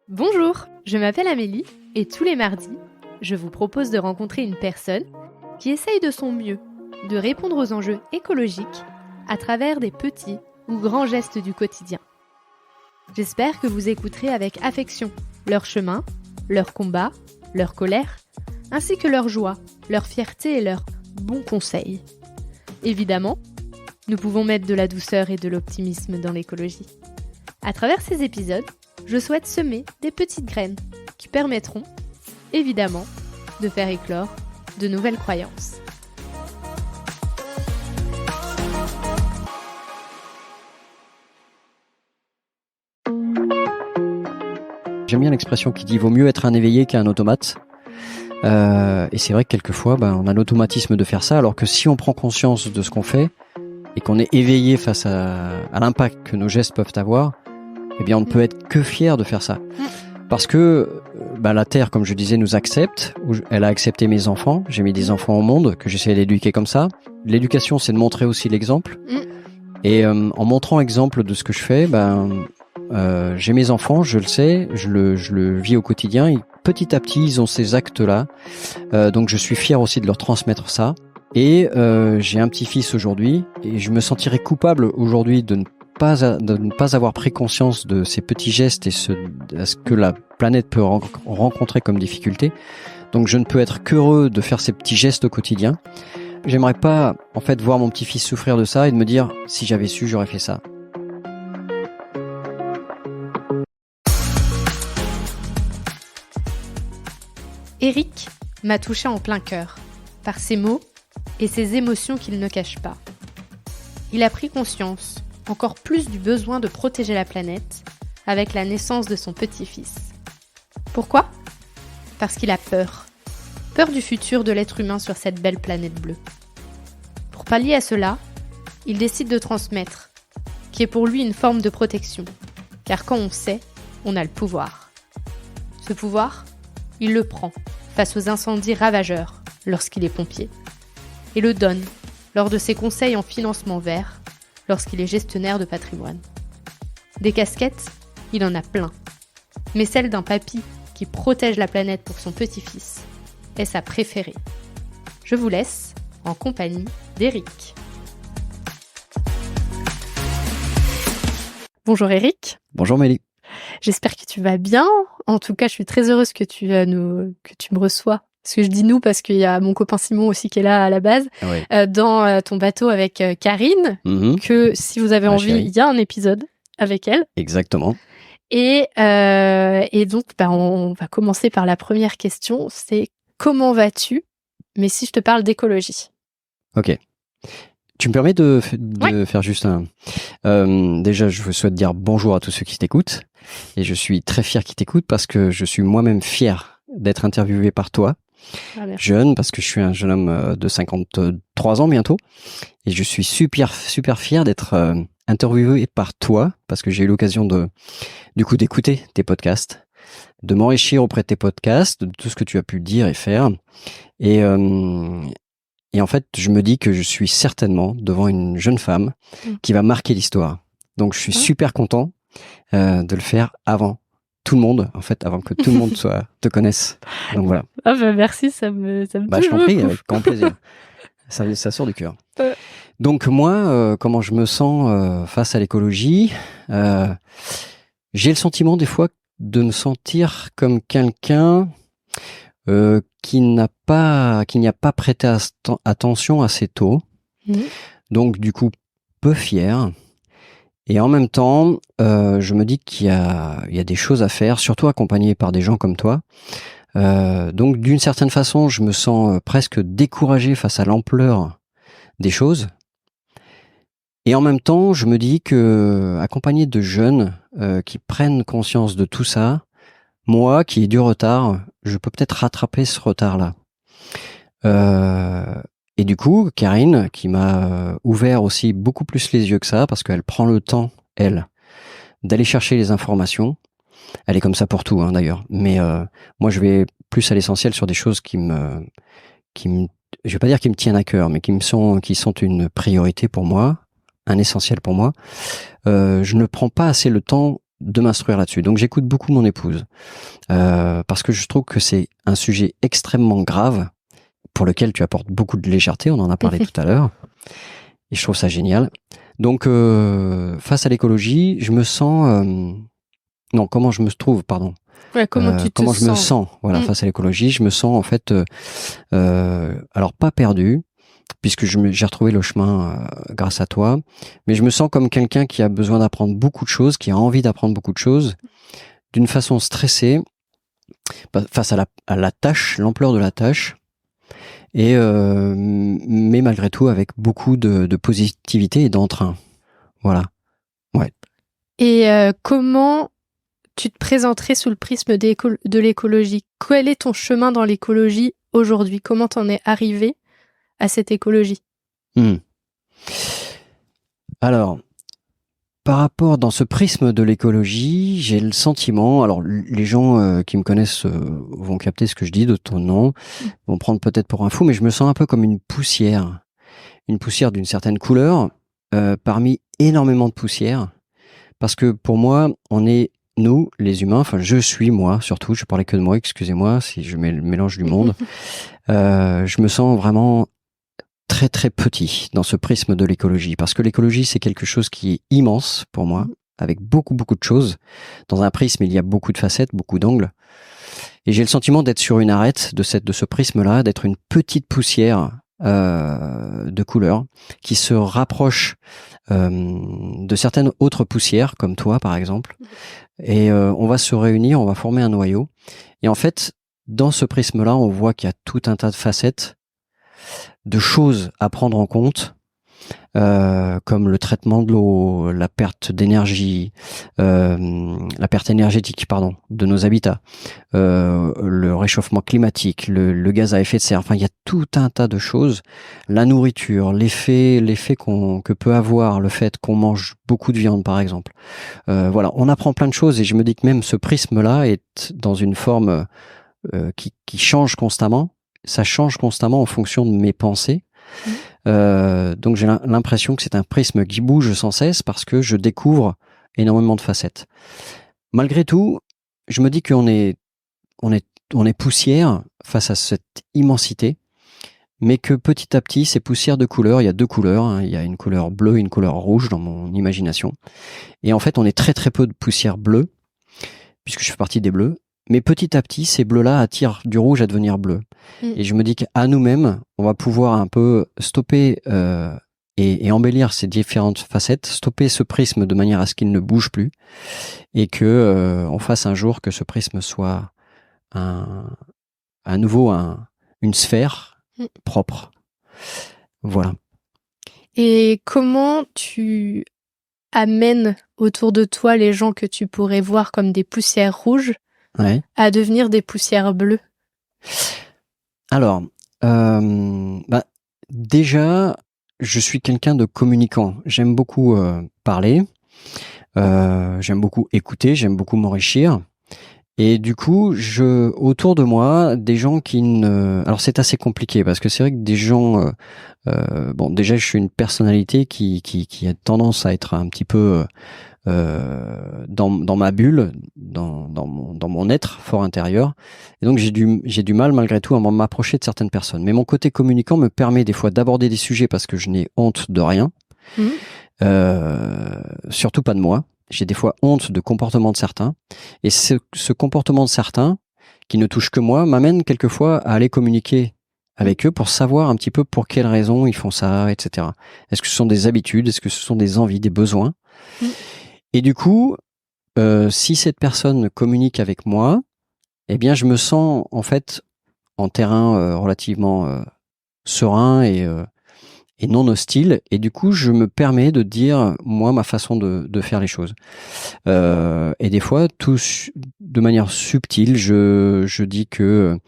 Bonjour, je m'appelle Amélie et tous les mardis, je vous propose de rencontrer une personne qui essaye de son mieux de répondre aux enjeux écologiques à travers des petits ou grands gestes du quotidien. J'espère que vous écouterez avec affection leur chemin, leurs combats, leur colère, ainsi que leur joie, leur fierté et leurs bons conseils. Évidemment, nous pouvons mettre de la douceur et de l'optimisme dans l'écologie. À travers ces épisodes, je souhaite semer des petites graines qui permettront, évidemment, de faire éclore de nouvelles croyances. J'aime bien l'expression qui dit « vaut mieux être un éveillé qu'un automate ». Et c'est vrai que quelquefois, on a l'automatisme de faire ça, alors que si on prend conscience de ce qu'on fait et qu'on est éveillé face à l'impact que nos gestes peuvent avoir, eh bien on ne peut être que fier de faire ça. Parce que la Terre, comme je disais, nous accepte. Elle a accepté mes enfants. J'ai mis des enfants au monde que j'essaie d'éduquer comme ça. L'éducation, c'est de montrer aussi l'exemple. Et en montrant l'exemple de ce que je fais, j'ai mes enfants, je le sais, je le vis au quotidien. Et petit à petit, ils ont ces actes-là. Donc je suis fier aussi de leur transmettre ça. Et j'ai un petit-fils aujourd'hui. Et je me sentirais coupable aujourd'hui de ne pas avoir pris conscience de ces petits gestes et ce que la planète peut rencontrer comme difficulté. Donc je ne peux être qu'heureux de faire ces petits gestes au quotidien. J'aimerais pas en fait voir mon petit-fils souffrir de ça et de me dire si j'avais su, j'aurais fait ça. Eric m'a touché en plein cœur par ses mots et ses émotions qu'il ne cache pas. Il a pris conscience encore plus du besoin de protéger la planète avec la naissance de son petit-fils. Pourquoi ? Parce qu'il a peur. Peur du futur de l'être humain sur cette belle planète bleue. Pour pallier à cela, il décide de transmettre, qui est pour lui une forme de protection, car quand on sait, on a le pouvoir. Ce pouvoir, il le prend face aux incendies ravageurs lorsqu'il est pompier, et le donne lors de ses conseils en financement vert lorsqu'il est gestionnaire de patrimoine. Des casquettes, il en a plein. Mais celle d'un papy qui protège la planète pour son petit-fils est sa préférée. Je vous laisse en compagnie d'Eric. Bonjour Eric. Bonjour Mélie. J'espère que tu vas bien. En tout cas, je suis très heureuse que tu me reçois. Parce que je dis nous parce qu'il y a mon copain Simon aussi qui est là à la base, dans ton bateau avec Karine, que si vous avez envie, il y a un épisode avec elle. Exactement. Et donc, on va commencer par la première question, c'est comment vas-tu ? Mais si je te parle d'écologie. Ok. Tu me permets de faire juste un... déjà, je vous souhaite dire bonjour à tous ceux qui t'écoutent. Et je suis très fier qu'ils t'écoutent parce que je suis moi-même fier d'être interviewé par toi. Jeune, parce que je suis un jeune homme de 53 ans bientôt. Et je suis super fier d'être interviewé par toi parce que j'ai eu l'occasion d'écouter tes podcasts, de m'enrichir auprès de tes podcasts, de tout ce que tu as pu dire et faire. Et en fait, je me dis que je suis certainement devant une jeune femme qui va marquer l'histoire. Donc, je suis super content de le faire avant tout le monde, en fait, avant que tout le monde te connaisse. Donc voilà. Merci, ça me touche Je t'en prie, beaucoup. avec grand plaisir. Ça sort du cœur. Donc moi, comment je me sens face à l'écologie, j'ai le sentiment des fois de me sentir comme quelqu'un qui n'y a pas prêté attention assez tôt. Donc du coup, peu fier. Et en même temps, je me dis qu'il y a des choses à faire, surtout accompagné par des gens comme toi. Donc d'une certaine façon, je me sens presque découragé face à l'ampleur des choses. Et en même temps, je me dis que accompagné de jeunes qui prennent conscience de tout ça, moi qui ai du retard, je peux peut-être rattraper ce retard-là. Et du coup, Karine, qui m'a ouvert aussi beaucoup plus les yeux que ça, parce qu'elle prend le temps, elle, d'aller chercher les informations. Elle est comme ça pour tout, d'ailleurs. Mais moi, je vais plus à l'essentiel sur des choses qui me je vais pas dire qui me tiennent à cœur, mais qui sont une priorité pour moi, un essentiel pour moi, je ne prends pas assez le temps de m'instruire là-dessus. Donc j'écoute beaucoup mon épouse, parce que je trouve que c'est un sujet extrêmement grave pour lequel tu apportes beaucoup de légèreté, on en a parlé tout à l'heure, et je trouve ça génial. Donc face à l'écologie, je me sens... non, comment je me trouve, pardon. Ouais, comment tu te comment je me sens? sens, voilà, face à l'écologie, je me sens en fait, alors pas perdu, puisque j'ai retrouvé le chemin grâce à toi, mais je me sens comme quelqu'un qui a besoin d'apprendre beaucoup de choses, qui a envie d'apprendre beaucoup de choses, d'une façon stressée, face à la tâche, l'ampleur de la tâche, et mais malgré tout avec beaucoup de positivité et d'entrain. Voilà. Ouais. Et comment tu te présenterais sous le prisme de l'écologie? Quel est ton chemin dans l'écologie aujourd'hui? Comment t'en es arrivé à cette écologie? Alors, par rapport dans ce prisme de l'écologie, j'ai le sentiment, alors les gens qui me connaissent vont capter ce que je dis de ton nom, vont prendre peut-être pour un fou, mais je me sens un peu comme une poussière d'une certaine couleur, parmi énormément de poussière, parce que pour moi, on est nous, les humains, enfin je suis moi surtout, je parlais que de moi, excusez-moi si je mélange du monde, je me sens vraiment très très petit dans ce prisme de l'écologie, parce que l'écologie c'est quelque chose qui est immense pour moi, avec beaucoup beaucoup de choses. Dans un prisme il y a beaucoup de facettes, beaucoup d'angles, et j'ai le sentiment d'être sur une arête de ce prisme-là, d'être une petite poussière de couleur qui se rapproche de certaines autres poussières comme toi par exemple, et on va se réunir, on va former un noyau, et en fait dans ce prisme-là on voit qu'il y a tout un tas de facettes, de choses à prendre en compte, comme le traitement de l'eau, la perte d'énergie, la perte énergétique, pardon, de nos habitats, le réchauffement climatique, le gaz à effet de serre. Enfin, il y a tout un tas de choses. La nourriture, l'effet que peut avoir le fait qu'on mange beaucoup de viande, par exemple. Voilà, on apprend plein de choses, et je me dis que même ce prisme-là est dans une forme qui change constamment. Ça change constamment en fonction de mes pensées. Donc j'ai l'impression que c'est un prisme qui bouge sans cesse, parce que je découvre énormément de facettes. Malgré tout, je me dis qu'on est poussière face à cette immensité, mais que petit à petit, ces poussières de couleurs, il y a deux couleurs, hein, il y a une couleur bleue et une couleur rouge dans mon imagination. Et en fait, on est très très peu de poussière bleue, puisque je fais partie des bleus. Mais petit à petit, ces bleus-là attirent du rouge à devenir bleu. Et je me dis qu'à nous-mêmes, on va pouvoir un peu stopper et embellir ces différentes facettes, stopper ce prisme de manière à ce qu'il ne bouge plus, et que on fasse un jour que ce prisme soit à nouveau une sphère propre. Voilà. Et comment tu amènes autour de toi les gens que tu pourrais voir comme des poussières rouges à devenir des poussières bleues? Alors, déjà, je suis quelqu'un de communicant. J'aime beaucoup parler, j'aime beaucoup écouter, j'aime beaucoup m'enrichir. Et du coup, autour de moi, des gens qui ne... Alors c'est assez compliqué, parce que c'est vrai que des gens... bon, déjà, je suis une personnalité qui a tendance à être un petit peu... dans ma bulle, dans mon être fort intérieur, et donc j'ai du mal malgré tout à m'approcher de certaines personnes. Mais mon côté communicant me permet des fois d'aborder des sujets parce que je n'ai honte de rien, surtout pas de moi. J'ai des fois honte de comportement de certains, et ce comportement de certains qui ne touche que moi m'amène quelquefois à aller communiquer avec eux pour savoir un petit peu pour quelles raisons ils font ça, etc. Est-ce que ce sont des habitudes, est-ce que ce sont des envies, des besoins? Et du coup, si cette personne communique avec moi, eh bien, je me sens en fait en terrain relativement serein et non hostile. Et du coup, je me permets de dire moi ma façon de faire les choses. Et des fois, de manière subtile, je dis que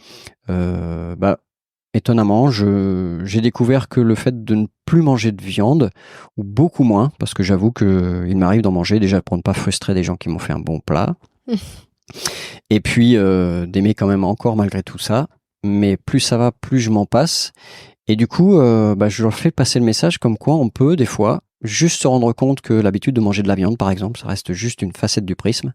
étonnamment, j'ai découvert que le fait de ne plus manger de viande, ou beaucoup moins, parce que j'avoue que il m'arrive d'en manger, déjà pour ne pas frustrer des gens qui m'ont fait un bon plat, et puis d'aimer quand même encore malgré tout ça, mais plus ça va, plus je m'en passe, Et du coup, je leur fais passer le message comme quoi on peut, des fois, juste se rendre compte que l'habitude de manger de la viande, par exemple, ça reste juste une facette du prisme,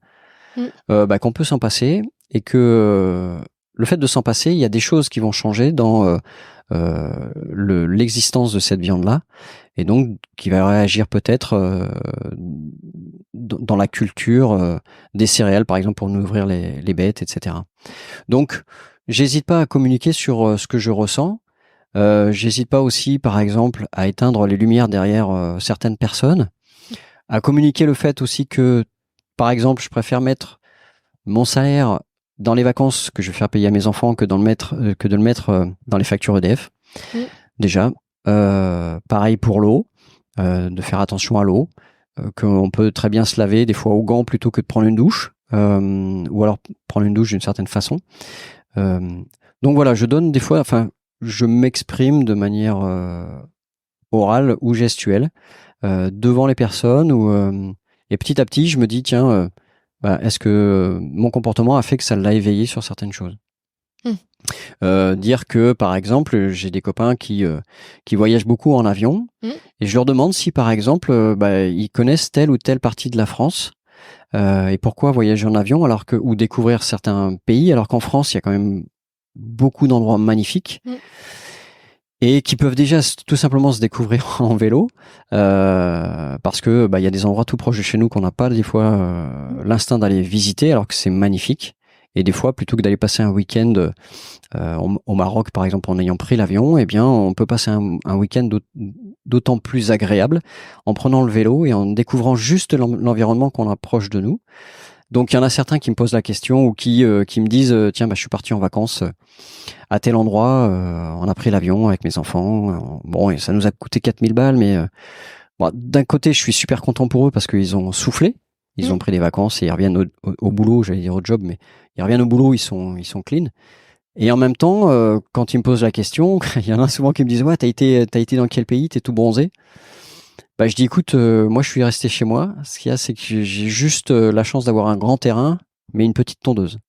qu'on peut s'en passer et que le fait de s'en passer, il y a des choses qui vont changer dans l'existence de cette viande-là et donc qui va réagir peut-être dans la culture des céréales, par exemple, pour nourrir les bêtes, etc. Donc, j'hésite pas à communiquer sur ce que je ressens. J'hésite pas aussi, par exemple, à éteindre les lumières derrière certaines personnes, à communiquer le fait aussi que, par exemple, je préfère mettre mon salaire dans les vacances que je vais faire payer à mes enfants que de le mettre dans les factures EDF. Déjà, pareil pour l'eau, de faire attention à l'eau, qu'on peut très bien se laver des fois au gant plutôt que de prendre une douche, ou alors prendre une douche d'une certaine façon. Donc voilà, je donne des fois, je m'exprime de manière orale ou gestuelle devant les personnes et petit à petit je me dis tiens est-ce que mon comportement a fait que ça l'a éveillé sur certaines choses. Dire que par exemple j'ai des copains qui voyagent beaucoup en avion et je leur demande si par exemple ils connaissent telle ou telle partie de la France et pourquoi voyager en avion ou découvrir certains pays alors qu'en France il y a quand même beaucoup d'endroits magnifiques et qui peuvent déjà tout simplement se découvrir en vélo parce que il y a des endroits tout proches de chez nous qu'on n'a pas des fois l'instinct d'aller visiter alors que c'est magnifique et des fois plutôt que d'aller passer un week-end au Maroc par exemple en ayant pris l'avion on peut passer un week-end d'autant plus agréable en prenant le vélo et en découvrant juste l'environnement qu'on a proche de nous. Donc il y en a certains qui me posent la question ou qui me disent tiens je suis parti en vacances à tel endroit, on a pris l'avion avec mes enfants, et ça nous a coûté 4000 balles mais d'un côté je suis super content pour eux parce qu'ils ont soufflé, ils ont pris des vacances et ils reviennent au boulot, j'allais dire au job mais ils reviennent au boulot, ils sont clean. Et en même temps quand ils me posent la question, il y en a souvent qui me disent ouais t'as été dans quel pays, t'es tout bronzé. Je dis écoute, moi je suis resté chez moi. Ce qu'il y a, c'est que j'ai juste la chance d'avoir un grand terrain, mais une petite tondeuse.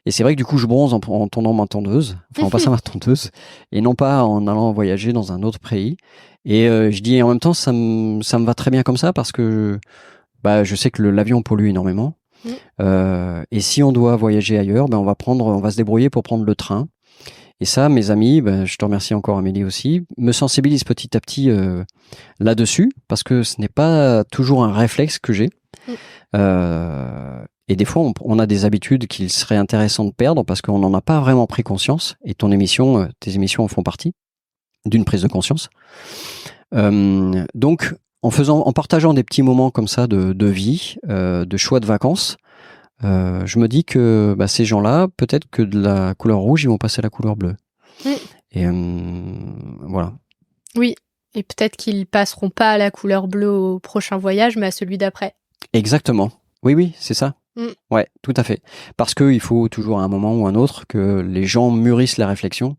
Et c'est vrai que du coup, je bronze en tondant ma tondeuse, en passant ma tondeuse, et non pas en allant voyager dans un autre pays. Et je dis en même temps, ça me va très bien comme ça parce que je sais que l'avion pollue énormément. Et si on doit voyager ailleurs, on va se débrouiller pour prendre le train. Et ça, mes amis, je te remercie encore Amélie aussi, me sensibilisent petit à petit là-dessus, parce que ce n'est pas toujours un réflexe que j'ai. Et des fois, on a des habitudes qu'il serait intéressant de perdre, parce qu'on n'en a pas vraiment pris conscience, et tes émissions en font partie, d'une prise de conscience. Donc, en partageant des petits moments comme ça de vie, de choix de vacances, je me dis que ces gens-là, peut-être que de la couleur rouge, ils vont passer à la couleur bleue. Et voilà. Oui, et peut-être qu'ils passeront pas à la couleur bleue au prochain voyage, mais à celui d'après. Exactement. Oui, c'est ça. Ouais, tout à fait. Parce qu'il faut toujours à un moment ou un autre que les gens mûrissent la réflexion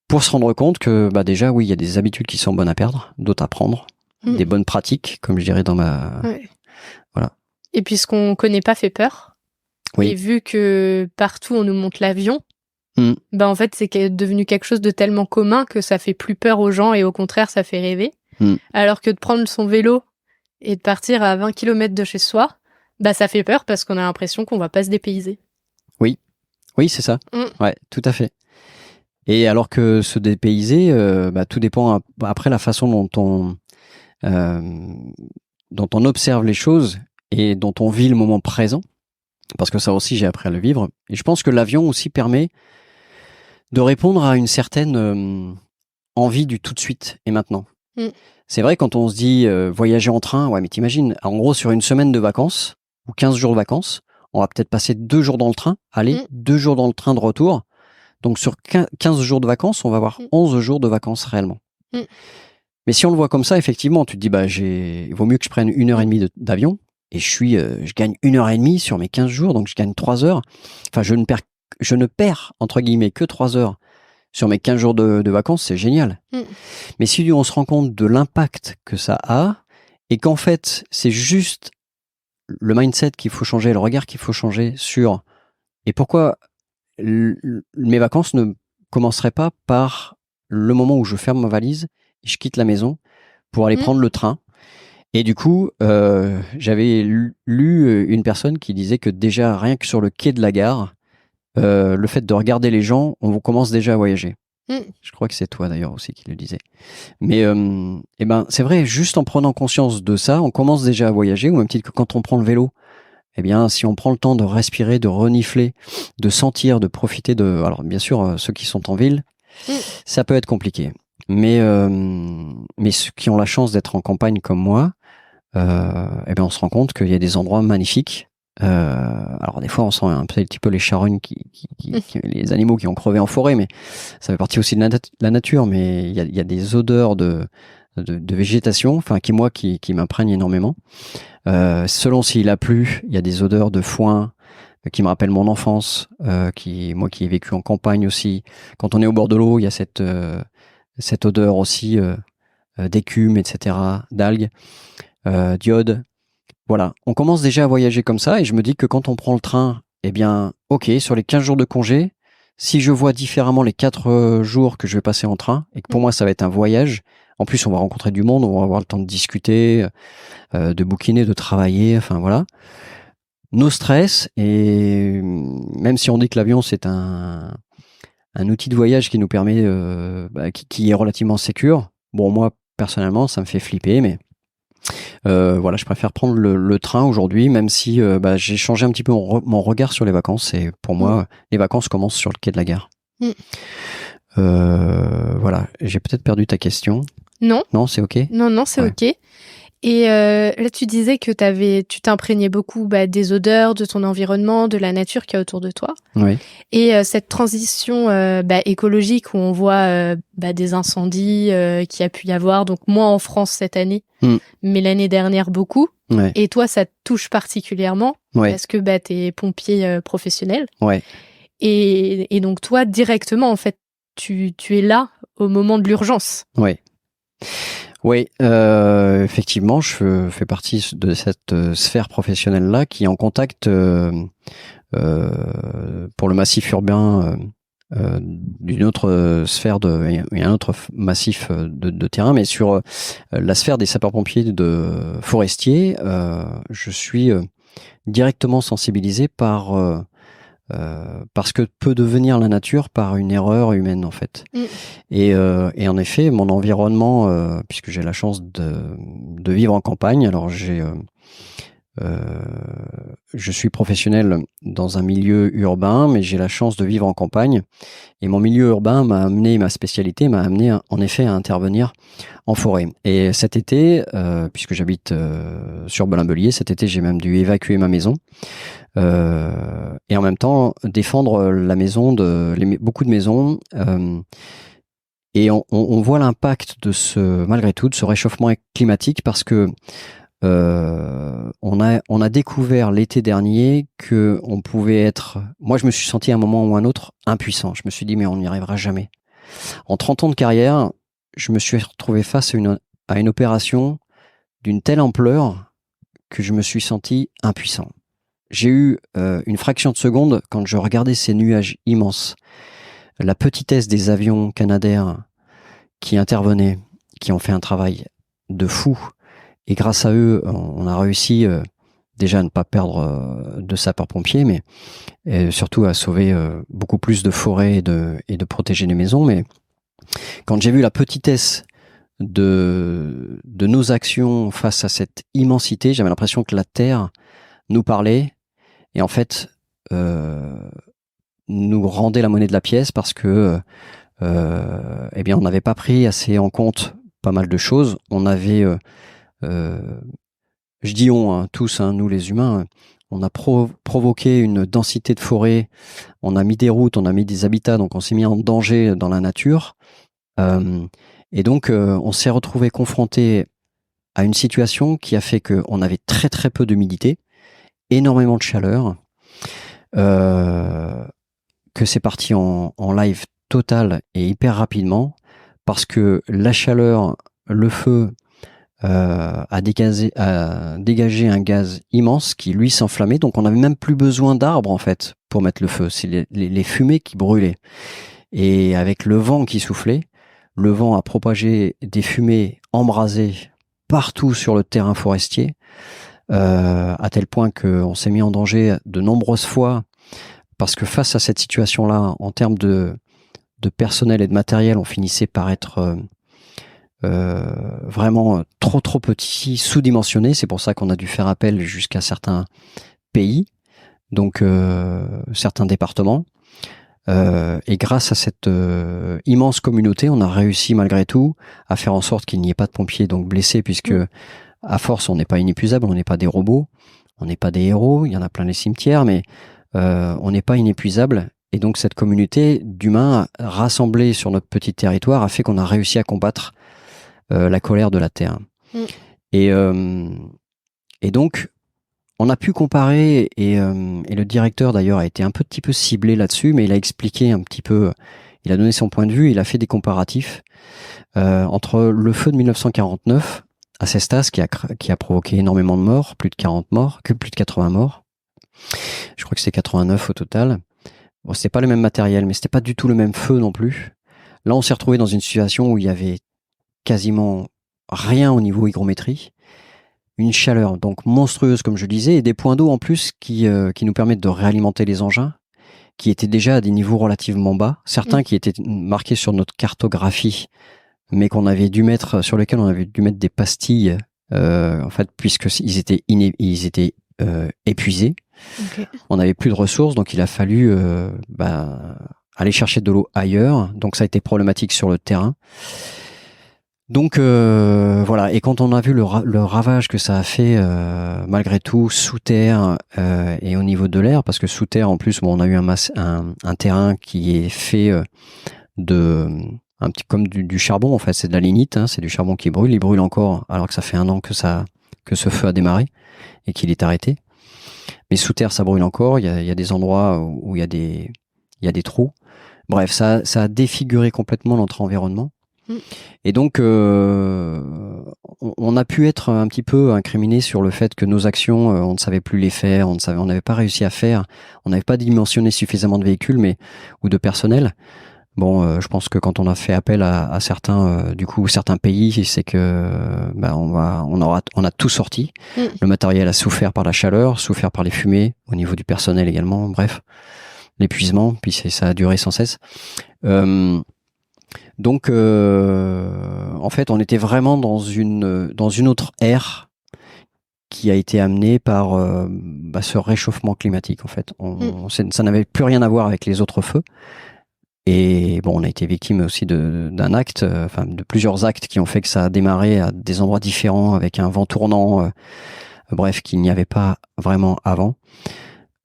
pour se rendre compte que déjà, oui, il y a des habitudes qui sont bonnes à perdre, d'autres à prendre, des bonnes pratiques, comme je dirais dans ma... Ouais. Voilà. Et puis ce qu'on connaît pas fait peur. Oui. Et vu que partout on nous montre l'avion, en fait c'est devenu quelque chose de tellement commun que ça fait plus peur aux gens et au contraire ça fait rêver. Alors que de prendre son vélo et de partir à 20 km de chez soi, ça fait peur parce qu'on a l'impression qu'on va pas se dépayser. Oui, c'est ça. Ouais, tout à fait. Et alors que se dépayser, tout dépend après la façon dont on observe les choses et dont on vit le moment présent, parce que ça aussi j'ai appris à le vivre. Et je pense que l'avion aussi permet de répondre à une certaine envie du tout de suite et maintenant. C'est vrai quand on se dit voyager en train, ouais mais t'imagines, en gros sur une semaine de vacances ou 15 jours de vacances, on va peut-être passer 2 jours dans le train, 2 jours dans le train de retour. Donc sur 15 jours de vacances, on va avoir 11 jours de vacances réellement. Mais si on le voit comme ça, effectivement, tu te dis il vaut mieux que je prenne 1h30 d'avion et je gagne 1h30 sur mes 15 jours, donc je gagne 3 heures. Enfin, je ne perds entre guillemets que 3 heures sur mes 15 jours de vacances, c'est génial. Mais si on se rend compte de l'impact que ça a et qu'en fait, c'est juste le mindset qu'il faut changer, le regard qu'il faut changer sur et pourquoi mes vacances ne commenceraient pas par le moment où je ferme ma valise et je quitte la maison pour aller prendre le train. Et du coup, j'avais lu une personne qui disait que déjà, rien que sur le quai de la gare, le fait de regarder les gens, on commence déjà à voyager. Je crois que c'est toi d'ailleurs aussi qui le disais. Mais eh ben, c'est vrai, juste en prenant conscience de ça, on commence déjà à voyager, au même titre que quand on prend le vélo. Eh bien, si on prend le temps de respirer, de renifler, de sentir, de profiter de... Alors, bien sûr, ceux qui sont en ville, ça peut être compliqué. Mais ceux qui ont la chance d'être en campagne comme moi, eh bien, on se rend compte qu'il y a des endroits magnifiques. Alors, des fois, on sent un petit peu les charognes, les animaux qui ont crevé en forêt, mais ça fait partie aussi de la nature. Mais il y a des odeurs de végétation, enfin, qui m'imprègnent énormément. Selon s'il a plu, il y a des odeurs de foin qui me rappellent mon enfance, moi qui ai vécu en campagne aussi. Quand on est au bord de l'eau, il y a cette odeur aussi d'écume, etc., d'algues, d'iode. Voilà, on commence déjà à voyager comme ça et je me dis que quand on prend le train, eh bien, ok, sur les 15 jours de congé, si je vois différemment les 4 jours que je vais passer en train et que pour moi ça va être un voyage, en plus on va rencontrer du monde, on va avoir le temps de discuter, de bouquiner, de travailler, enfin voilà. Nos stress, et même si on dit que l'avion c'est un outil de voyage qui nous permet, qui est relativement sécure, bon moi personnellement ça me fait flipper, mais voilà, je préfère prendre le train aujourd'hui, même si j'ai changé un petit peu mon regard sur les vacances, et pour moi les vacances commencent sur le quai de la gare. Voilà, j'ai peut-être perdu ta question. Non, c'est ok. Non, c'est ok. Et là, tu disais que tu t'imprégnais beaucoup des odeurs, de ton environnement, de la nature qu'il y a autour de toi. Oui. Et cette transition écologique où on voit des incendies qu'il y a pu y avoir, donc moins en France cette année, mais l'année dernière beaucoup. Ouais. Et toi, ça te touche particulièrement parce que t'es pompier professionnel. Ouais. Et donc toi, directement, en fait, tu es là au moment de l'urgence. Ouais. Oui, effectivement, je fais partie de cette sphère professionnelle-là qui est en contact pour le massif urbain d'une autre sphère et un autre massif de terrain, mais sur la sphère des sapeurs-pompiers forestiers, je suis directement sensibilisé par ce que peut devenir la nature par une erreur humaine en fait. Et en effet, mon environnement, puisque j'ai la chance de vivre en campagne, alors je suis professionnel dans un milieu urbain, mais j'ai la chance de vivre en campagne. Et mon milieu urbain ma spécialité m'a amené en effet à intervenir en forêt. Et cet été, puisque j'habite sur Belin-Bélier, cet été j'ai même dû évacuer ma maison. Et en même temps défendre la maison, beaucoup de maisons. Et on voit l'impact malgré tout, de ce réchauffement climatique parce que on a découvert l'été dernier que on pouvait être... Moi, je me suis senti à un moment ou un autre impuissant. Je me suis dit, mais on n'y arrivera jamais. En 30 ans de carrière, je me suis retrouvé face à une opération d'une telle ampleur que je me suis senti impuissant. J'ai eu une fraction de seconde quand je regardais ces nuages immenses, la petitesse des avions Canadair qui intervenaient, qui ont fait un travail de fou. Et grâce à eux, on a réussi déjà à ne pas perdre de sapeurs-pompiers, mais surtout à sauver beaucoup plus de forêts et de protéger les maisons. Mais quand j'ai vu la petitesse de nos actions face à cette immensité, j'avais l'impression que la Terre nous parlait et en fait nous rendait la monnaie de la pièce parce que eh bien on n'avait pas pris assez en compte pas mal de choses. On avait je dis tous, nous les humains, on a provoqué une densité de forêt, on a mis des routes, on a mis des habitats, donc on s'est mis en danger dans la nature. Et donc on s'est retrouvé confronté à une situation qui a fait qu'on avait très très peu d'humidité, énormément de chaleur, que c'est parti en live total et hyper rapidement, parce que la chaleur, le feu, a dégagé un gaz immense qui lui s'enflammait, donc on n'avait même plus besoin d'arbres en fait pour mettre le feu, c'est les fumées qui brûlaient, et avec le vent qui soufflait, le vent a propagé des fumées embrasées partout sur le terrain forestier, à tel point qu'on s'est mis en danger de nombreuses fois, parce que face à cette situation-là, en termes de personnel et de matériel, on finissait par être vraiment trop petit, sous-dimensionné. C'est pour ça qu'on a dû faire appel jusqu'à certains pays, donc certains départements. Et grâce à cette immense communauté, on a réussi malgré tout à faire en sorte qu'il n'y ait pas de pompiers donc blessés, puisque à force, on n'est pas inépuisable, on n'est pas des robots, on n'est pas des héros, il y en a plein les cimetières, mais on n'est pas inépuisable. Et donc cette communauté d'humains rassemblés sur notre petit territoire a fait qu'on a réussi à combattre la colère de la Terre. Et donc, on a pu comparer, et le directeur d'ailleurs a été un petit peu ciblé là-dessus, mais il a expliqué un petit peu, il a donné son point de vue, il a fait des comparatifs entre le feu de 1949 à Cestas qui a provoqué énormément de morts, plus de 40 morts, plus de 80 morts. Je crois que c'est 89 au total. Bon, c'était pas le même matériel, mais c'était pas du tout le même feu non plus. Là, on s'est retrouvé dans une situation où il y avait quasiment rien au niveau hygrométrie. Une chaleur donc monstrueuse, comme je disais, et des points d'eau en plus qui nous permettent de réalimenter les engins, qui étaient déjà à des niveaux relativement bas. Certains qui étaient marqués sur notre cartographie, mais sur lesquels on avait dû mettre des pastilles, en fait, puisqu'ils étaient épuisés. Okay. On n'avait plus de ressources, donc il a fallu aller chercher de l'eau ailleurs. Donc ça a été problématique sur le terrain. Donc voilà, et quand on a vu le ravage que ça a fait malgré tout sous terre et au niveau de l'air, parce que sous terre en plus, on a eu un terrain qui est fait un petit comme du charbon, en fait, c'est de la lignite, c'est du charbon qui brûle, il brûle encore alors que ça fait 1 an que ce feu a démarré et qu'il est arrêté. Mais sous terre, ça brûle encore. Il y a des endroits où il y a des trous. Bref, ça a défiguré complètement notre environnement. Et donc, on a pu être un petit peu incriminé sur le fait que nos actions, on ne savait plus les faire, on n'avait pas réussi à faire, on n'avait pas dimensionné suffisamment de véhicules ou de personnel. Bon, je pense que quand on a fait appel à certains pays, c'est que on a tout sorti. Le matériel a souffert par la chaleur, souffert par les fumées, au niveau du personnel également. Bref, l'épuisement, puis ça a duré sans cesse. Donc, en fait, on était vraiment dans une autre ère qui a été amenée par ce réchauffement climatique. En fait, ça n'avait plus rien à voir avec les autres feux. Et bon, on a été victime aussi d'un acte, de plusieurs actes qui ont fait que ça a démarré à des endroits différents avec un vent tournant, bref, qu'il n'y avait pas vraiment avant.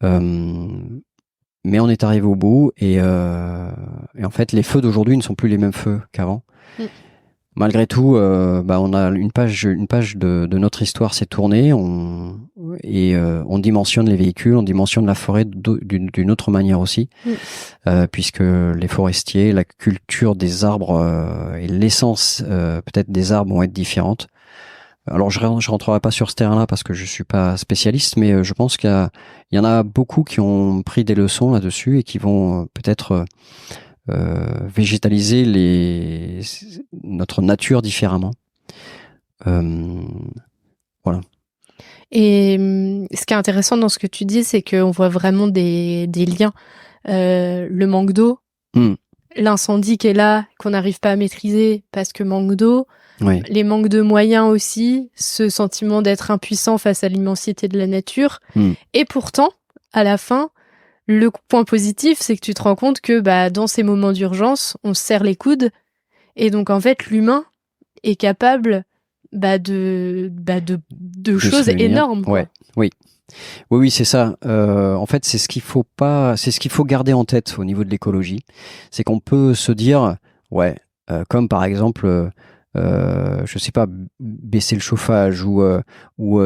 Mais on est arrivé au bout et en fait, les feux d'aujourd'hui ne sont plus les mêmes feux qu'avant. Malgré tout, on a une page de notre histoire s'est tournée. On dimensionne les véhicules, on dimensionne la forêt d'une autre manière aussi, puisque les forestiers, la culture des arbres et l'essence peut-être des arbres vont être différentes. Alors je rentrerai pas sur ce terrain-là parce que je suis pas spécialiste, mais je pense qu'il y en a beaucoup qui ont pris des leçons là-dessus et qui vont peut-être végétaliser notre nature différemment. Voilà. Et ce qui est intéressant dans ce que tu dis, c'est qu'on voit vraiment des liens. Le manque d'eau, l'incendie qui est là, qu'on n'arrive pas à maîtriser parce que manque d'eau, les manques de moyens aussi, ce sentiment d'être impuissant face à l'immensité de la nature. Et pourtant, à la fin, le point positif, c'est que tu te rends compte que dans ces moments d'urgence, on se serre les coudes. Et donc, en fait, l'humain est capable de choses énormes. Quoi. Oui, c'est ça. En fait, c'est ce qu'il faut garder en tête au niveau de l'écologie. C'est qu'on peut se dire, comme par exemple, je sais pas, baisser le chauffage ou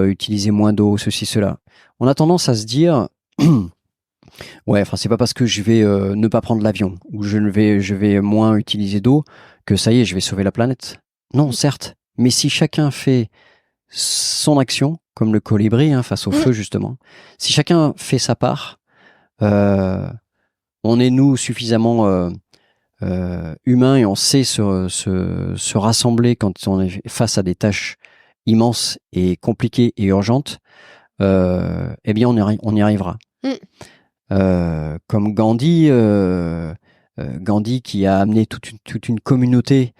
utiliser moins d'eau, ceci, cela. On a tendance à se dire, c'est pas parce que je vais ne pas prendre l'avion ou je vais moins utiliser d'eau que ça y est, je vais sauver la planète. Non, certes, mais si chacun fait son action, comme le colibri face au feu justement, si chacun fait sa part, on est nous suffisamment humain et on sait se rassembler quand on est face à des tâches immenses et compliquées et urgentes, eh bien on y arrivera. Comme Gandhi, Gandhi qui a amené toute une communauté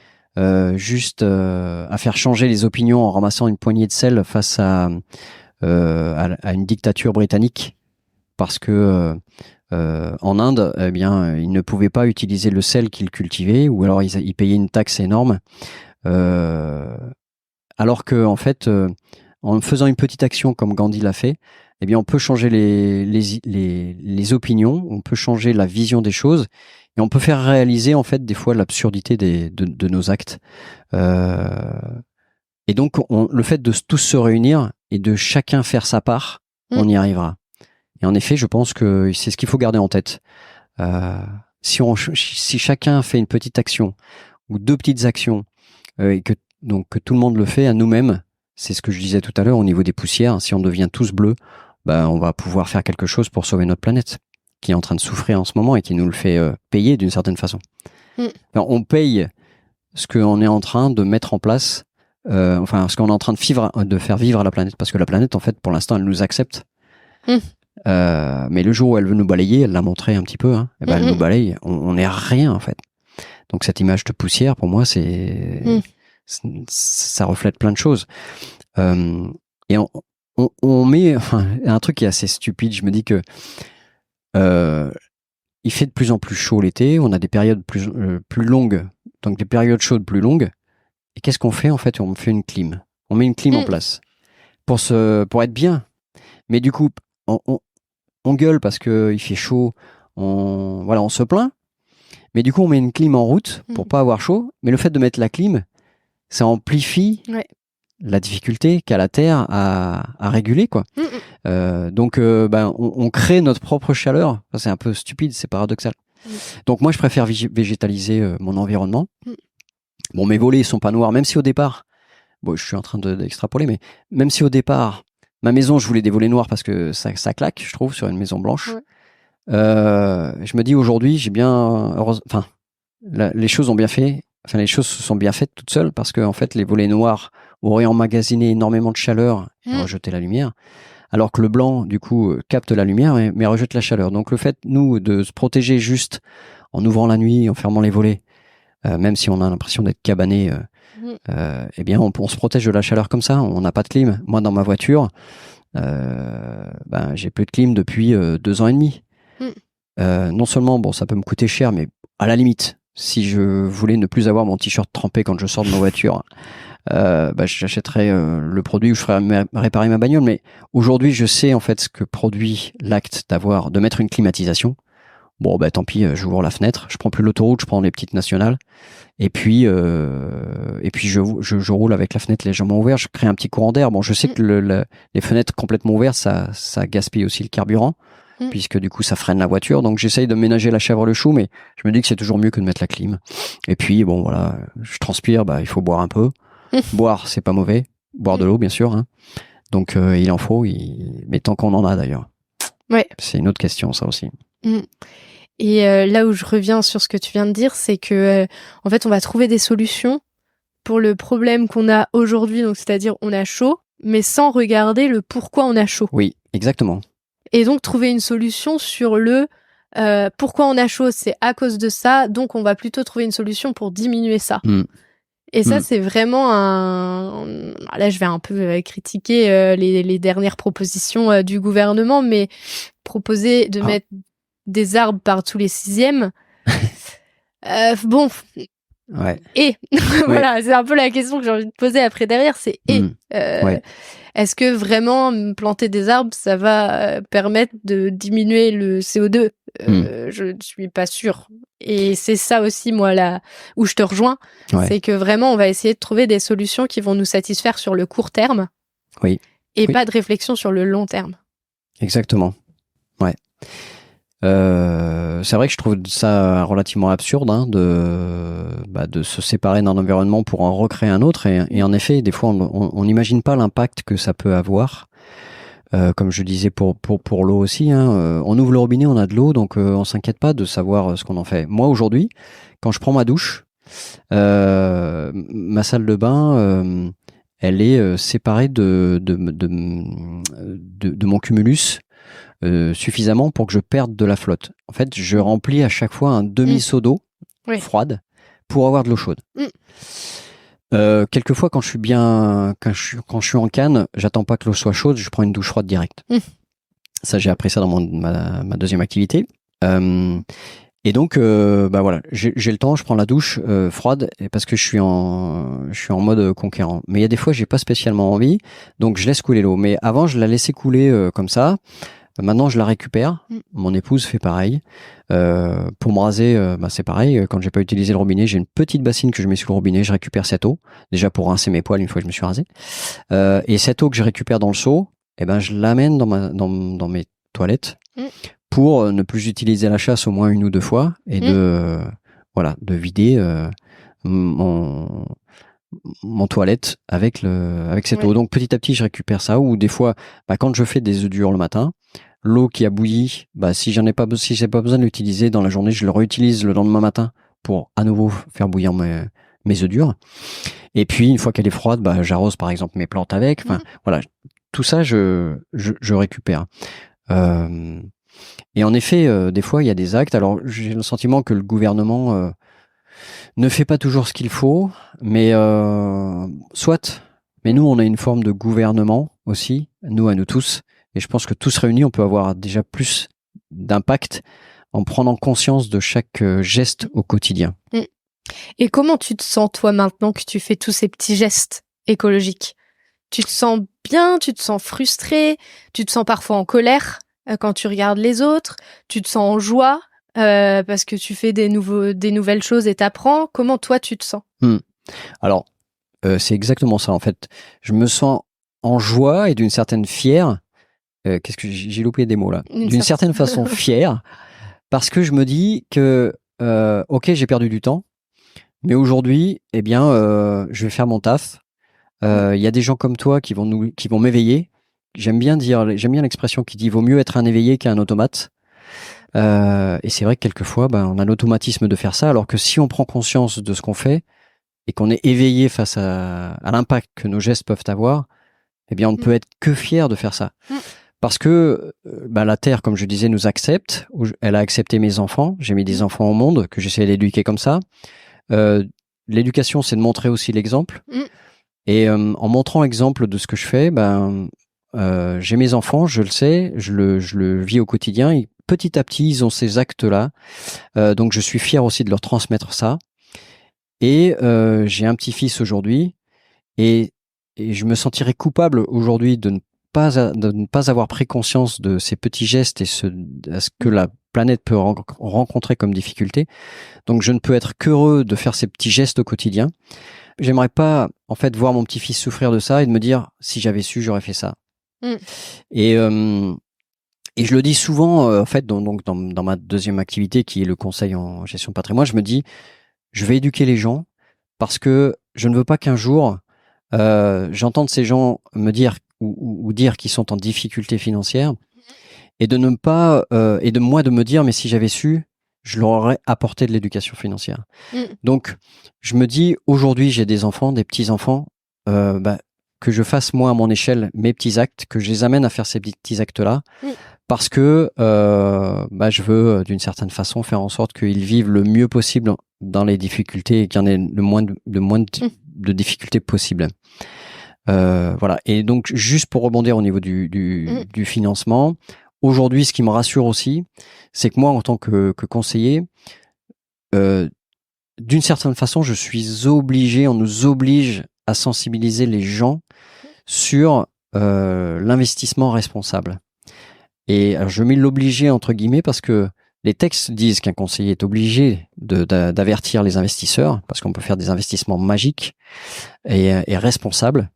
juste à faire changer les opinions en ramassant une poignée de sel face à une dictature britannique, parce que en Inde, eh bien, ils ne pouvaient pas utiliser le sel qu'ils cultivaient, ou alors ils payaient une taxe énorme. Alors que, en fait, en faisant une petite action comme Gandhi l'a fait, eh bien, on peut changer les opinions, on peut changer la vision des choses, et on peut faire réaliser, en fait, des fois l'absurdité de nos actes. Et donc, le fait de tous se réunir et de chacun faire sa part, on y arrivera. Et en effet, je pense que c'est ce qu'il faut garder en tête. Si chacun fait une petite action ou deux petites actions et que tout le monde le fait à nous-mêmes, c'est ce que je disais tout à l'heure au niveau des poussières. Si on devient tous bleus, on va pouvoir faire quelque chose pour sauver notre planète, qui est en train de souffrir en ce moment et qui nous le fait payer d'une certaine façon. Alors, on paye ce qu'on est en train de mettre en place, ce qu'on est en train de faire vivre à la planète, parce que la planète, en fait, pour l'instant, elle nous accepte. Mais le jour où elle veut nous balayer, elle l'a montré un petit peu, elle nous balaye, on n'est rien en fait. Donc cette image de poussière, pour moi, ça reflète plein de choses. Et on met un truc qui est assez stupide. Je me dis que il fait de plus en plus chaud l'été, on a des périodes plus longues, donc des périodes chaudes plus longues. Et qu'est-ce qu'on fait en fait? On fait une clim. On met une clim en place pour être bien. Mais du coup, on gueule parce que il fait chaud, on se plaint. Mais du coup, on met une clim en route pour pas avoir chaud. Mais le fait de mettre la clim, ça amplifie la difficulté qu'a la Terre à réguler, quoi. Donc, on crée notre propre chaleur. Enfin, c'est un peu stupide, c'est paradoxal. Donc moi, je préfère végétaliser mon environnement. Bon, mes volets sont pas noirs, même si au départ, je suis en train d'extrapoler, mais même si au départ, ma maison, je voulais des volets noirs parce que ça claque, je trouve, sur une maison blanche. Je me dis aujourd'hui, les choses ont bien fait. Enfin, les choses se sont bien faites toutes seules parce que en fait, les volets noirs auraient emmagasiné énormément de chaleur et rejeté la lumière, alors que le blanc, du coup, capte la lumière mais rejette la chaleur. Donc le fait, nous, de se protéger juste en ouvrant la nuit, en fermant les volets, même si on a l'impression d'être cabané, eh bien, on se protège de la chaleur comme ça. On n'a pas de clim. Moi, dans ma voiture, j'ai plus de clim depuis 2 ans et demi. Non seulement, ça peut me coûter cher, mais à la limite, si je voulais ne plus avoir mon t-shirt trempé quand je sors de ma voiture, j'achèterais le produit où je ferais réparer ma bagnole. Mais aujourd'hui, je sais en fait ce que produit l'acte de mettre une climatisation. Bon, tant pis, j'ouvre la fenêtre, je prends plus l'autoroute, je prends les petites nationales, et puis je roule avec la fenêtre légèrement ouverte, je crée un petit courant d'air. Bon, je sais que les fenêtres complètement ouvertes, ça gaspille aussi le carburant, puisque du coup ça freine la voiture. Donc j'essaye de ménager la chèvre le chou, mais je me dis que c'est toujours mieux que de mettre la clim. Et puis bon voilà, je transpire, il faut boire un peu. Boire, c'est pas mauvais. Boire de l'eau, bien sûr. Donc il en faut, mais tant qu'on en a d'ailleurs. Ouais. C'est une autre question, ça aussi. Et là où je reviens sur ce que tu viens de dire, c'est que en fait, on va trouver des solutions pour le problème qu'on a aujourd'hui, donc c'est-à-dire on a chaud, mais sans regarder le pourquoi on a chaud. Oui, exactement. Et donc trouver une solution sur le pourquoi on a chaud, c'est à cause de ça, donc on va plutôt trouver une solution pour diminuer ça. Et ça, c'est vraiment là, je vais un peu critiquer les dernières propositions du gouvernement, mais proposer de mettre des arbres par tous les 6e, bon. Ouais. Et voilà, c'est un peu la question que j'ai envie de poser après derrière, c'est est-ce que vraiment planter des arbres, ça va permettre de diminuer le CO2 ? Je ne suis pas sûre. Et c'est ça aussi, moi, là où je te rejoins, c'est que vraiment, on va essayer de trouver des solutions qui vont nous satisfaire sur le court terme et pas de réflexion sur le long terme. Exactement. Ouais. C'est vrai que je trouve ça relativement absurde de se séparer d'un environnement pour en recréer un autre. Et en effet, des fois, on n'imagine pas l'impact que ça peut avoir. Comme je disais pour l'eau aussi, hein, on ouvre le robinet, on a de l'eau, donc on s'inquiète pas de savoir ce qu'on en fait. Moi aujourd'hui, quand je prends ma douche, ma salle de bain, elle est séparée de mon cumulus suffisamment pour que je perde de la flotte. En fait, je remplis à chaque fois un demi-seau d'eau froide pour avoir de l'eau chaude. Quelquefois, quand je suis en canne, j'attends pas que l'eau soit chaude, je prends une douche froide directe. Ça, j'ai appris ça dans ma deuxième activité. Et donc, voilà, j'ai le temps, je prends la douche froide parce que je suis en mode conquérant. Mais il y a des fois, j'ai pas spécialement envie, donc je laisse couler l'eau. Mais avant, je la laissais couler comme ça. Maintenant, je la récupère. Mon épouse fait pareil. Pour me raser, c'est pareil. Quand j'ai pas utilisé le robinet, j'ai une petite bassine que je mets sous le robinet. Je récupère cette eau, déjà pour rincer mes poils une fois que je me suis rasé. Et cette eau que je récupère dans le seau, je l'amène dans mes toilettes pour ne plus utiliser la chasse au moins 1 ou 2 fois et de vider mon toilette avec cette eau. Donc petit à petit, je récupère ça. Ou des fois, quand je fais des œufs durs le matin, l'eau qui a bouilli, si j'ai pas besoin de l'utiliser dans la journée, je le réutilise le lendemain matin pour à nouveau faire bouillir mes œufs durs. Et puis une fois qu'elle est froide, j'arrose par exemple mes plantes avec. Enfin voilà, tout ça je récupère. Et en effet, des fois il y a des actes. Alors j'ai le sentiment que le gouvernement ne fait pas toujours ce qu'il faut, mais soit. Mais nous, on a une forme de gouvernement aussi, nous à nous tous. Et je pense que tous réunis, on peut avoir déjà plus d'impact en prenant conscience de chaque geste au quotidien. Et comment tu te sens, toi, maintenant que tu fais tous ces petits gestes écologiques? Tu te sens bien? Tu te sens frustré? Tu te sens parfois en colère quand tu regardes les autres? Tu te sens en joie parce que tu fais des nouvelles choses et t'apprends? Comment toi, tu te sens? Alors, c'est exactement ça, en fait. Je me sens en joie et d'une certaine fière. Qu'est-ce que j'ai loupé des mots là? D'une certaine façon fière, parce que je me dis que ok, j'ai perdu du temps, mais aujourd'hui, je vais faire mon taf. Il y a des gens comme toi qui vont m'éveiller. J'aime bien l'expression qui dit vaut mieux être un éveillé qu'un automate. Et c'est vrai que quelquefois, on a l'automatisme de faire ça, alors que si on prend conscience de ce qu'on fait et qu'on est éveillé face à l'impact que nos gestes peuvent avoir, on ne peut être que fier de faire ça. Parce que la Terre, comme je disais, nous accepte. Elle a accepté mes enfants. J'ai mis des enfants au monde que j'essaie d'éduquer comme ça. L'éducation, c'est de montrer aussi l'exemple. Et en montrant l'exemple de ce que je fais, j'ai mes enfants, je le sais, je le vis au quotidien. Et petit à petit, ils ont ces actes-là. Donc, je suis fier aussi de leur transmettre ça. Et j'ai un petit-fils aujourd'hui. Et je me sentirais coupable aujourd'hui de ne pas avoir pris conscience de ces petits gestes et ce que la planète peut rencontrer comme difficulté. Donc je ne peux être qu'heureux de faire ces petits gestes au quotidien. J'aimerais pas en fait voir mon petit-fils souffrir de ça et de me dire si j'avais su j'aurais fait ça. Et je le dis souvent en fait dans ma deuxième activité qui est le conseil en gestion de patrimoine, je me dis je vais éduquer les gens parce que je ne veux pas qu'un jour j'entende ces gens me dire ou dire qu'ils sont en difficulté financière et de ne pas et de moi de me dire mais si j'avais su je leur aurais apporté de l'éducation financière. Donc je me dis aujourd'hui j'ai des enfants, des petits enfants, que je fasse moi à mon échelle mes petits actes, que je les amène à faire ces petits actes là parce que je veux d'une certaine façon faire en sorte qu'ils vivent le mieux possible dans les difficultés et qu'il y en ait le moins de difficultés possible. Voilà. Et donc, juste pour rebondir au niveau du financement, aujourd'hui, ce qui me rassure aussi, c'est que moi, en tant que conseiller, d'une certaine façon, je suis obligé, on nous oblige à sensibiliser les gens sur l'investissement responsable. Et alors, je mets l'obligé entre guillemets parce que les textes disent qu'un conseiller est obligé d'avertir les investisseurs parce qu'on peut faire des investissements magiques et responsables.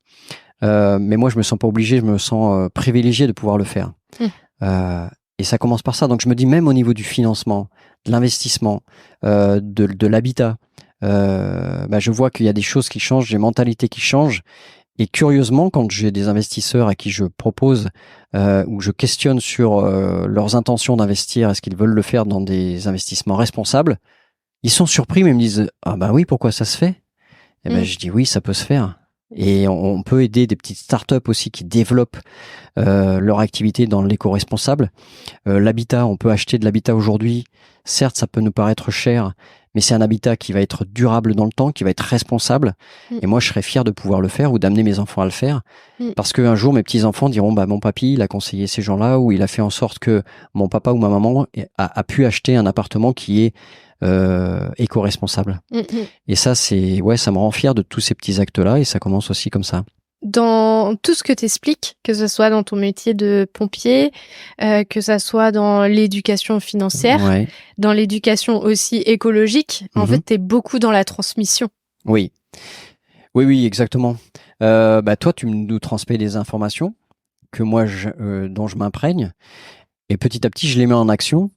Mais moi, je me sens pas obligé, je me sens privilégié de pouvoir le faire. Et ça commence par ça. Donc, je me dis même au niveau du financement, de l'investissement, de l'habitat, je vois qu'il y a des choses qui changent, des mentalités qui changent. Et curieusement, quand j'ai des investisseurs à qui je propose ou je questionne sur leurs intentions d'investir, est-ce qu'ils veulent le faire dans des investissements responsables, ils sont surpris, mais ils me disent ah bah oui, pourquoi ça se fait? Et ben je dis oui, ça peut se faire. Et on peut aider des petites startups aussi qui développent leur activité dans l'éco-responsable. L'habitat, on peut acheter de l'habitat aujourd'hui. Certes, ça peut nous paraître cher, mais c'est un habitat qui va être durable dans le temps, qui va être responsable. Et moi, je serais fier de pouvoir le faire ou d'amener mes enfants à le faire. Parce qu'un jour, mes petits-enfants diront, bah, mon papy, il a conseillé ces gens-là, ou il a fait en sorte que mon papa ou ma maman a pu acheter un appartement qui est éco-responsable. Et ça, ça me rend fier de tous ces petits actes-là, et ça commence aussi comme ça. Dans tout ce que tu expliques, que ce soit dans ton métier de pompier, que ça soit dans l'éducation financière, dans l'éducation aussi écologique, en fait, tu es beaucoup dans la transmission. Oui, exactement. Toi, tu nous transmets des informations que moi, dont je m'imprègne, et petit à petit, je les mets en action.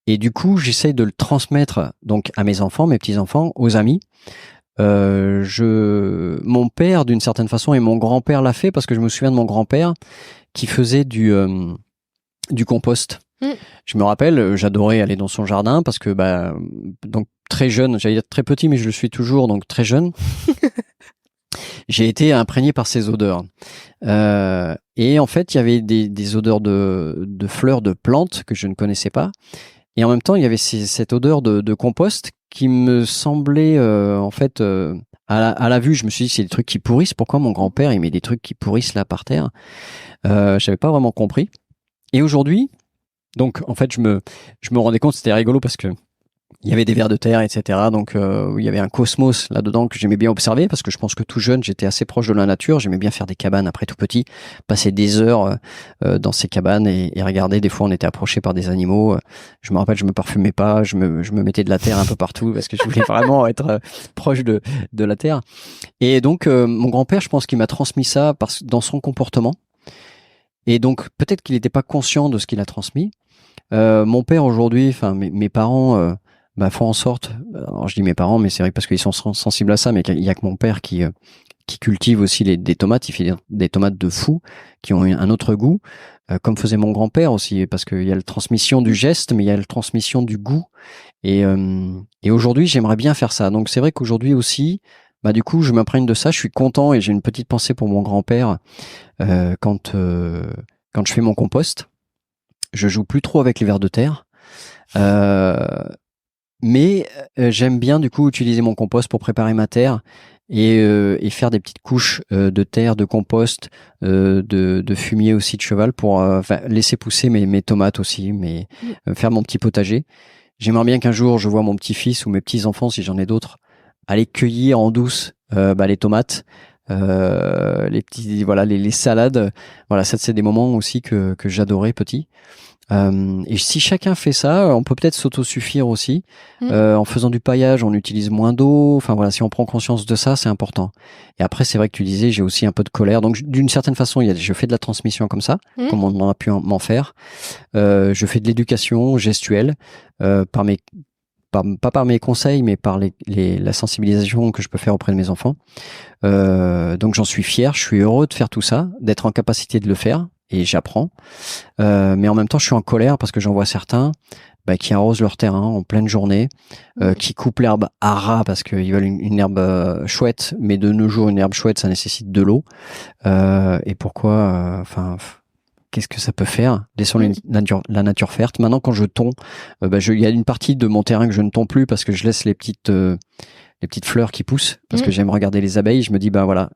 Et du coup, j'essaye de le transmettre donc à mes enfants, mes petits-enfants, aux amis. Mon père, d'une certaine façon, et mon grand-père l'a fait parce que je me souviens de mon grand-père qui faisait du compost. Je me rappelle, j'adorais aller dans son jardin parce que donc très jeune, j'allais dire très petit, mais je le suis toujours, donc très jeune. J'ai été imprégné par ces odeurs. Et en fait, il y avait des odeurs de fleurs, de plantes que je ne connaissais pas. Et en même temps, il y avait cette odeur de compost qui me semblait, à la vue, je me suis dit, c'est des trucs qui pourrissent. Pourquoi mon grand-père, il met des trucs qui pourrissent là par terre? Je n'avais pas vraiment compris. Et aujourd'hui, donc, en fait, je me rendais compte, c'était rigolo parce que il y avait des vers de terre, etc. Donc, il y avait un cosmos là-dedans que j'aimais bien observer parce que je pense que tout jeune, j'étais assez proche de la nature. J'aimais bien faire des cabanes après tout petit, passer des heures dans ces cabanes et regarder. Des fois, on était approché par des animaux. Je me rappelle, je me parfumais pas, je me mettais de la terre un peu partout parce que je voulais vraiment être proche de la terre. Et donc, mon grand-père, je pense qu'il m'a transmis ça dans son comportement. Et donc, peut-être qu'il n'était pas conscient de ce qu'il a transmis. Mon père aujourd'hui, enfin mes parents font en sorte, alors je dis mes parents, mais c'est vrai parce qu'ils sont sensibles à ça, mais il y a que mon père qui cultive aussi des tomates. Il fait des tomates de fou qui ont un autre goût, comme faisait mon grand-père aussi, parce qu'il y a la transmission du geste, mais il y a la transmission du goût. Et aujourd'hui, j'aimerais bien faire ça. Donc c'est vrai qu'aujourd'hui aussi, du coup, je m'imprègne de ça. Je suis content et j'ai une petite pensée pour mon grand-père quand je fais mon compost. Je joue plus trop avec les vers de terre. Mais j'aime bien du coup utiliser mon compost pour préparer ma terre et faire des petites couches de terre, de compost, de fumier aussi de cheval pour laisser pousser mes tomates aussi, faire mon petit potager. J'aimerais bien qu'un jour je vois mon petit-fils ou mes petits-enfants, si j'en ai d'autres, aller cueillir en douce les tomates, les salades. Voilà, ça c'est des moments aussi que j'adorais petit. Et si chacun fait ça, on peut peut-être s'autosuffire aussi. En faisant du paillage, on utilise moins d'eau. Enfin voilà, si on prend conscience de ça, c'est important. Et après, c'est vrai que tu disais, j'ai aussi un peu de colère. Donc d'une certaine façon, je fais de la transmission comme ça, comme on en a pu m'en faire. Je fais de l'éducation gestuelle pas par mes conseils, mais par la sensibilisation que je peux faire auprès de mes enfants. Donc j'en suis fier, je suis heureux de faire tout ça, d'être en capacité de le faire. Et j'apprends, mais en même temps je suis en colère parce que j'en vois certains qui arrosent leur terrain en pleine journée, qui coupent l'herbe à ras parce qu'ils veulent une herbe chouette, mais de nos jours une herbe chouette ça nécessite de l'eau. Et pourquoi qu'est-ce que ça peut faire? Laissons la nature faire. Maintenant quand je tonds, il y a une partie de mon terrain que je ne tonds plus parce que je laisse les petites fleurs qui poussent parce que j'aime regarder les abeilles. Je me dis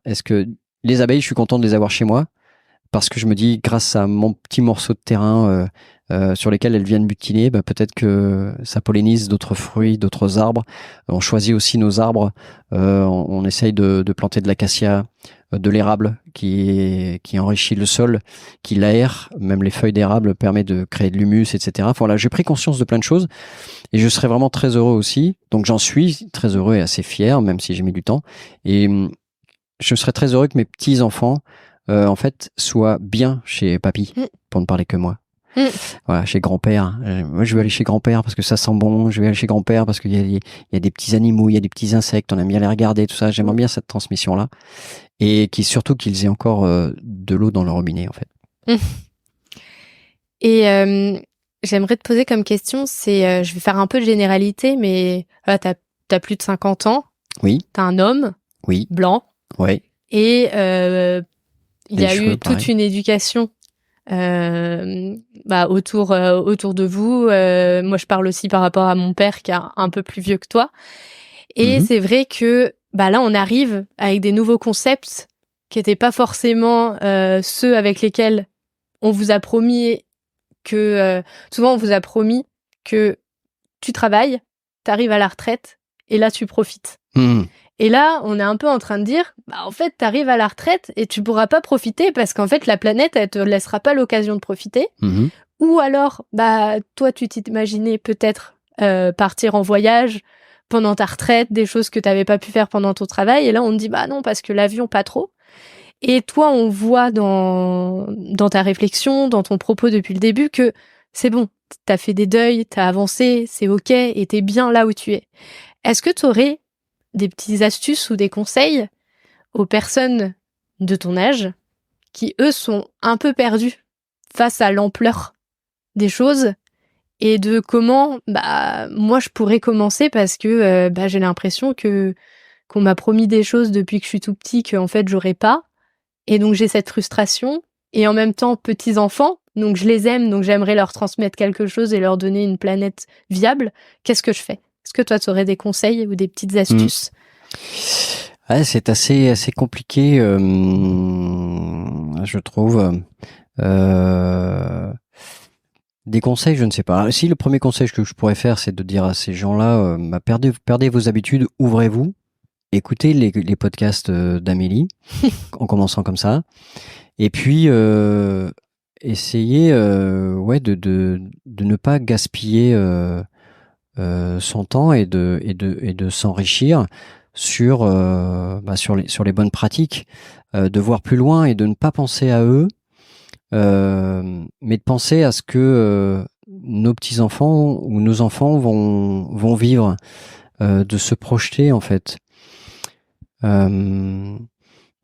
est-ce que les abeilles, je suis content de les avoir chez moi. Parce que je me dis, grâce à mon petit morceau de terrain sur lesquels elles viennent butiner, peut-être que ça pollinise d'autres fruits, d'autres arbres. On choisit aussi nos arbres. On essaye de planter de l'acacia, de l'érable qui enrichit le sol, qui l'aère. Même les feuilles d'érable permettent de créer de l'humus, etc. Enfin, voilà, j'ai pris conscience de plein de choses et je serais vraiment très heureux aussi. Donc j'en suis très heureux et assez fier, même si j'ai mis du temps. Et je serais très heureux que mes petits-enfants soient bien chez papy, pour ne parler que moi. Voilà, chez grand-père. Moi, je vais aller chez grand-père parce que ça sent bon. Je vais aller chez grand-père parce qu'il y a des petits animaux, il y a des petits insectes. On aime bien les regarder, tout ça. J'aimerais bien cette transmission-là. Et surtout qu'ils aient encore de l'eau dans le robinet, en fait. Et j'aimerais te poser comme question, c'est, je vais faire un peu de généralité, mais là, t'as plus de 50 ans. Oui. T'es un homme. Oui. Blanc. Oui. Et il y a eu toute une éducation autour de vous. Moi, je parle aussi par rapport à mon père qui est un peu plus vieux que toi. Et c'est vrai que là, on arrive avec des nouveaux concepts qui n'étaient pas forcément ceux avec lesquels on vous a promis que... souvent, on vous a promis que tu travailles, t'arrives à la retraite et là, tu profites. Et là, on est un peu en train de dire, en fait, t'arrives à la retraite et tu pourras pas profiter parce qu'en fait, la planète, elle te laissera pas l'occasion de profiter. Ou alors, toi, tu t'imaginais peut-être partir en voyage pendant ta retraite, des choses que t'avais pas pu faire pendant ton travail. Et là, on te dit, non, parce que l'avion, pas trop. Et toi, on voit dans ta réflexion, dans ton propos depuis le début que c'est bon, t'as fait des deuils, t'as avancé, c'est ok, et t'es bien là où tu es. Est-ce que t'aurais des petites astuces ou des conseils aux personnes de ton âge qui, eux, sont un peu perdus face à l'ampleur des choses et de comment, moi, je pourrais commencer parce que j'ai l'impression qu'on m'a promis des choses depuis que je suis tout petit qu'en fait, j'aurais pas. Et donc, j'ai cette frustration. Et en même temps, petits-enfants, donc je les aime, donc j'aimerais leur transmettre quelque chose et leur donner une planète viable. Qu'est-ce que je fais ? Est-ce que toi, tu aurais des conseils ou des petites astuces ? Ouais, c'est assez compliqué, je trouve. Des conseils, je ne sais pas. Si le premier conseil que je pourrais faire, c'est de dire à ces gens-là, perdez vos habitudes, ouvrez-vous, écoutez les podcasts d'Amélie, en commençant comme ça, et puis essayez, de ne pas gaspiller son temps et de s'enrichir sur les bonnes pratiques, de voir plus loin et de ne pas penser à eux, mais de penser à ce que nos petits-enfants ou nos enfants vont vivre, de se projeter en fait.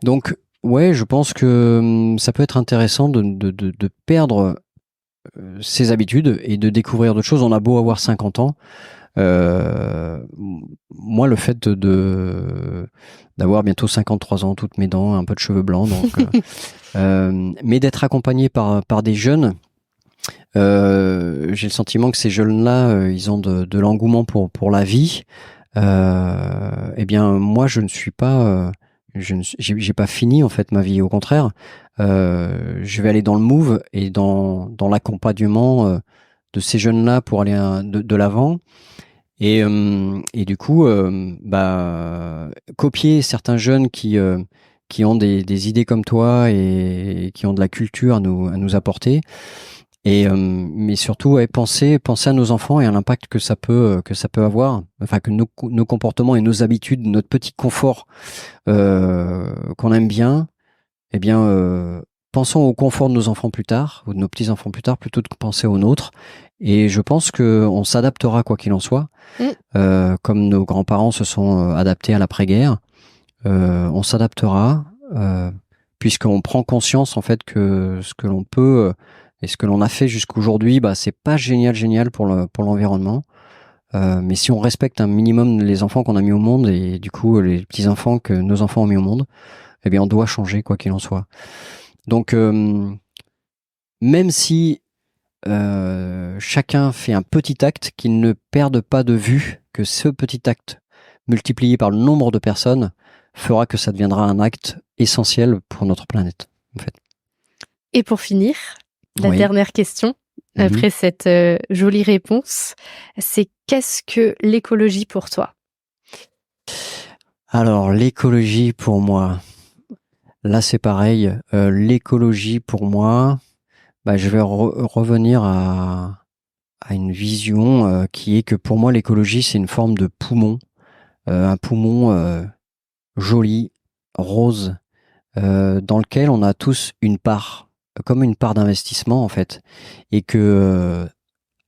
Donc ouais, je pense que ça peut être intéressant de perdre ses habitudes et de découvrir d'autres choses. On a beau avoir 50 ans, moi le fait d'avoir bientôt 53 ans, toutes mes dents, un peu de cheveux blancs, donc mais d'être accompagné par des jeunes, j'ai le sentiment que ces jeunes-là, ils ont de l'engouement pour la vie. Eh bien moi je ne suis pas j'ai pas fini en fait ma vie, au contraire, je vais aller dans le move et dans l'accompagnement de ces jeunes-là pour aller de l'avant. Et du coup, copier certains jeunes qui ont des idées comme toi et qui ont de la culture à nous apporter. Et mais surtout, penser à nos enfants et à l'impact que ça peut avoir. Enfin, que nos comportements et nos habitudes, notre petit confort qu'on aime bien, eh bien, pensons au confort de nos enfants plus tard, ou de nos petits-enfants plus tard, plutôt que de penser au nôtre. Et je pense qu'on s'adaptera quoi qu'il en soit. Comme nos grands-parents se sont adaptés à l'après-guerre, on s'adaptera, puisqu'on prend conscience en fait que ce que l'on peut et ce que l'on a fait jusqu'aujourd'hui, c'est pas génial pour l'environnement. Mais si on respecte un minimum les enfants qu'on a mis au monde et du coup les petits-enfants que nos enfants ont mis au monde, eh bien on doit changer quoi qu'il en soit. Donc même si chacun fait un petit acte, qu'il ne perde pas de vue que ce petit acte multiplié par le nombre de personnes fera que ça deviendra un acte essentiel pour notre planète, en fait. Et pour finir, la dernière question, après cette jolie réponse, c'est qu'est-ce que l'écologie pour toi ? Alors, l'écologie pour moi, là c'est pareil, l'écologie pour moi, je vais revenir à une vision qui est que pour moi l'écologie c'est une forme de poumon, un poumon joli, rose, dans lequel on a tous une part comme une part d'investissement en fait, et que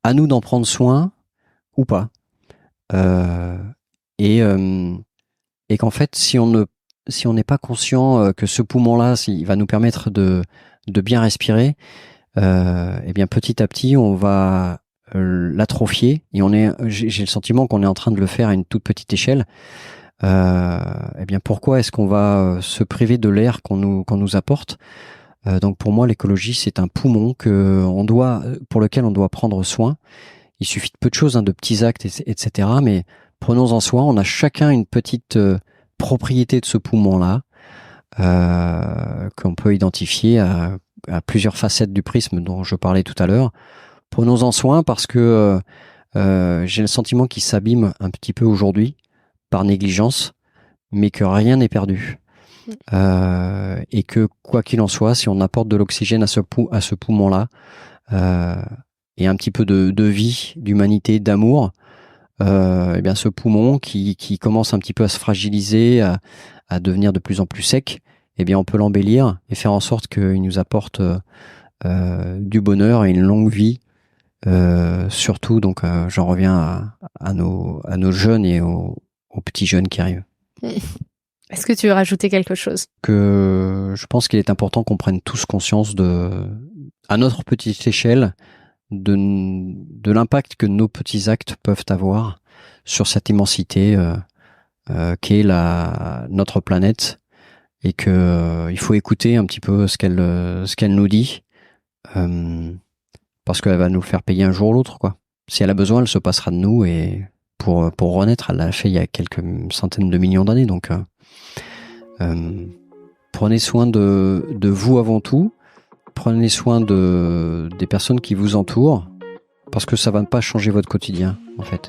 à nous d'en prendre soin ou pas. Et qu'en fait, si on n'est pas conscient que ce poumon-là, il va nous permettre de bien respirer, et bien petit à petit, on va l'atrophier. Et j'ai le sentiment qu'on est en train de le faire à une toute petite échelle. Et bien pourquoi est-ce qu'on va se priver de l'air qu'on nous apporte? Donc pour moi, l'écologie, c'est un poumon pour lequel on doit prendre soin. Il suffit de peu de choses, de petits actes, etc. Mais prenons-en soin. On a chacun une petite propriété de ce poumon-là qu'on peut identifier à plusieurs facettes du prisme dont je parlais tout à l'heure. Prenons-en soin parce que j'ai le sentiment qu'il s'abîme un petit peu aujourd'hui par négligence, mais que rien n'est perdu. Et que quoi qu'il en soit, si on apporte de l'oxygène à ce poumon-là, et un petit peu de vie, d'humanité, d'amour, et bien ce poumon qui commence un petit peu à se fragiliser, à devenir de plus en plus sec, eh bien on peut l'embellir et faire en sorte qu'il nous apporte du bonheur et une longue vie. Surtout, donc j'en reviens à nos jeunes et aux petits jeunes qui arrivent. Est-ce que tu veux rajouter quelque chose? Que je pense qu'il est important qu'on prenne tous conscience à notre petite échelle, de l'impact que nos petits actes peuvent avoir sur cette immensité qu'est notre planète, et que il faut écouter un petit peu ce qu'elle nous dit, parce qu'elle va nous le faire payer un jour ou l'autre, quoi. Si elle a besoin, elle se passera de nous, et pour renaître, elle l'a fait il y a quelques centaines de millions d'années. Donc prenez soin de vous avant tout. Prenez soin des personnes qui vous entourent, parce que ça va pas changer votre quotidien, en fait.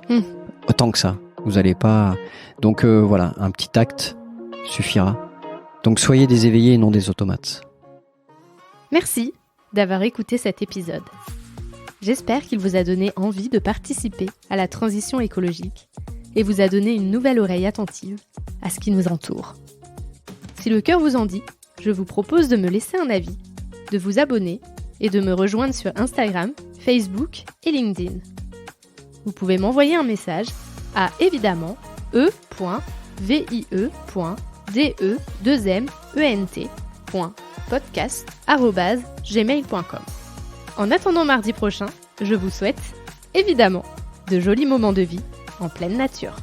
Autant que ça. Vous allez pas... Donc voilà, un petit acte suffira. Donc soyez des éveillés et non des automates. Merci d'avoir écouté cet épisode. J'espère qu'il vous a donné envie de participer à la transition écologique et vous a donné une nouvelle oreille attentive à ce qui nous entoure. Si le cœur vous en dit, je vous propose de me laisser un avis, de vous abonner et de me rejoindre sur Instagram, Facebook et LinkedIn. Vous pouvez m'envoyer un message à évidemment e.vie.de2ment.podcast@gmail.com. En attendant mardi prochain, je vous souhaite, évidemment, de jolis moments de vie en pleine nature.